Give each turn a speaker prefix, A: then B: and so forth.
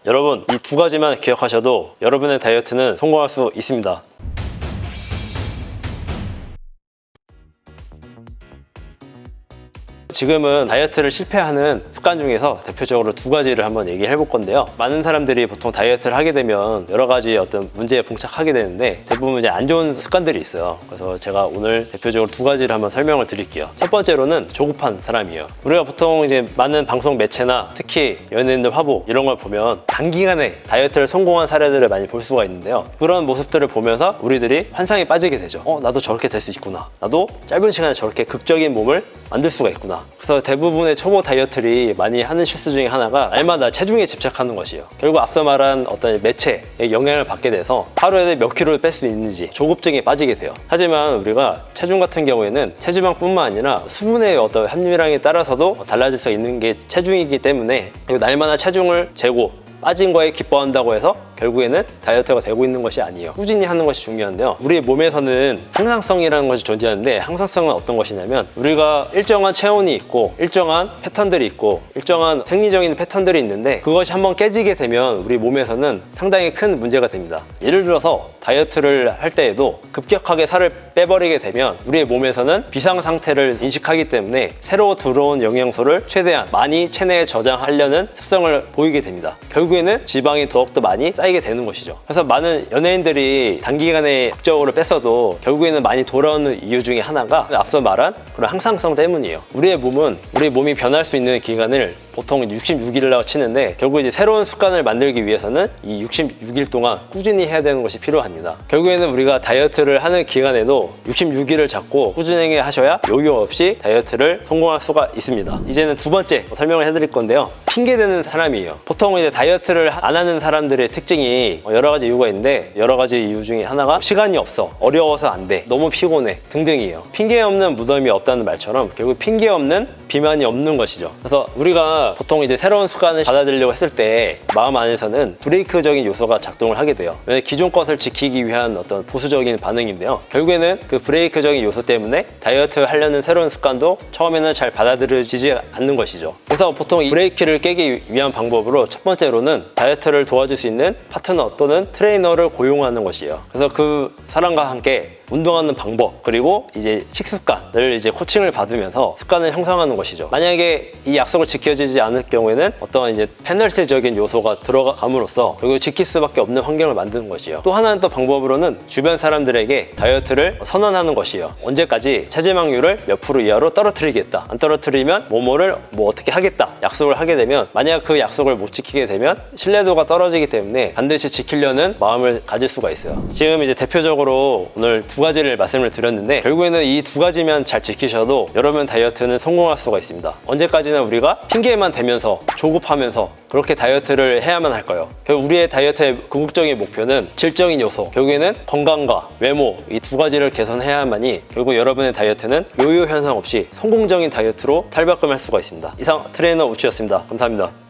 A: 여러분, 이 두 가지만 기억하셔도 여러분의 다이어트는 성공할 수 있습니다. 지금은 다이어트를 실패하는 습관 중에서 대표적으로 두 가지를 한번 얘기해 볼 건데요. 많은 사람들이 보통 다이어트를 하게 되면 여러 가지 어떤 문제에 봉착하게 되는데 대부분 이제 안 좋은 습관들이 있어요. 그래서 제가 오늘 대표적으로 두 가지를 한번 설명을 드릴게요. 첫 번째로는 조급한 사람이에요. 우리가 보통 이제 많은 방송 매체나 특히 연예인들 화보 이런 걸 보면 단기간에 다이어트를 성공한 사례들을 많이 볼 수가 있는데요. 그런 모습들을 보면서 우리들이 환상에 빠지게 되죠. 나도 저렇게 될 수 있구나. 나도 짧은 시간에 저렇게 극적인 몸을 만들 수가 있구나. 그래서 대부분의 초보 다이어트들이 많이 하는 실수 중에 하나가 날마다 체중에 집착하는 것이에요. 결국 앞서 말한 어떤 매체의 영향을 받게 돼서 하루에 몇 킬로를 뺄 수 있는지 조급증에 빠지게 돼요. 하지만 우리가 체중 같은 경우에는 체지방뿐만 아니라 수분의 어떤 함유량에 따라서도 달라질 수 있는 게 체중이기 때문에 날마다 체중을 재고 빠진 거에 기뻐한다고 해서 결국에는 다이어트가 되고 있는 것이 아니에요. 꾸준히 하는 것이 중요한데요. 우리의 몸에서는 항상성이라는 것이 존재하는데 항상성은 어떤 것이냐면 우리가 일정한 체온이 있고 일정한 패턴들이 있고 일정한 생리적인 패턴들이 있는데 그것이 한번 깨지게 되면 우리 몸에서는 상당히 큰 문제가 됩니다. 예를 들어서 다이어트를 할 때에도 급격하게 살을 빼버리게 되면 우리의 몸에서는 비상 상태를 인식하기 때문에 새로 들어온 영양소를 최대한 많이 체내에 저장하려는 습성을 보이게 됩니다. 결국에는 지방이 더욱더 많이 쌓이게 되는 것이죠. 그래서 많은 연예인들이 단기간에 극적으로 뺐어도 결국에는 많이 돌아오는 이유 중에 하나가 앞서 말한 그런 항상성 때문이에요. 우리의 몸이 변할 수 있는 기간을 보통 66일이라고 치는데 결국 이제 새로운 습관을 만들기 위해서는 이 66일 동안 꾸준히 해야 되는 것이 필요합니다. 결국에는 우리가 다이어트를 하는 기간에도 66일을 잡고 꾸준하게 하셔야 요요 없이 다이어트를 성공할 수가 있습니다. 이제는 두 번째 설명을 해드릴 건데요. 핑계대는 사람이에요. 보통 이제 다이어트를 안 하는 사람들의 특징이 여러 가지 이유가 있는데 여러 가지 이유 중에 하나가 시간이 없어, 어려워서 안 돼, 너무 피곤해 등등이에요. 핑계 없는 무덤이 없다는 말처럼 결국 핑계 없는 비만이 없는 것이죠. 그래서 우리가 보통 이제 새로운 습관을 받아들이려고 했을 때 마음 안에서는 브레이크적인 요소가 작동을 하게 돼요. 왜냐면 기존 것을 지키기 위한 어떤 보수적인 반응인데요. 결국에는 그 브레이크적인 요소 때문에 다이어트 하려는 새로운 습관도 처음에는 잘 받아들여지지 않는 것이죠. 그래서 보통 이 브레이크를 깨기 위한 방법으로 첫 번째로는 다이어트를 도와줄 수 있는 파트너 또는 트레이너를 고용하는 것이에요. 그래서 그 사람과 함께 운동하는 방법 그리고 이제 식습관을 이제 코칭을 받으면서 습관을 형성하는 것이죠. 만약에 이 약속을 지켜지지 않을 경우에는 어떤 이제 페널티적인 요소가 들어감으로써 결국 지킬 수밖에 없는 환경을 만드는 것이에요. 또 하나는 또 방법으로는 주변 사람들에게 다이어트를 선언하는 것이에요. 언제까지 체지방률을 몇 프로 이하로 떨어뜨리겠다. 안 떨어뜨리면 뭐뭐를 어떻게 하겠다. 약속을 하게 되면 만약 그 약속을 못 지키게 되면 신뢰도가 떨어지기 때문에 반드시 지키려는 마음을 가질 수가 있어요. 지금 이제 대표적으로 오늘 두 가지를 말씀을 드렸는데 결국에는 이 두 가지만 잘 지키셔도 여러분 다이어트는 성공할 수가 있습니다. 언제까지나 우리가 핑계만 대면서 조급하면서 그렇게 다이어트를 해야만 할까요? 결국 우리의 다이어트의 궁극적인 목표는 질적인 요소, 결국에는 건강과 외모 이 두 가지를 개선해야만이 결국 여러분의 다이어트는 요요 현상 없이 성공적인 다이어트로 탈바꿈할 수가 있습니다. 이상 트레이너 우치였습니다. 감사합니다.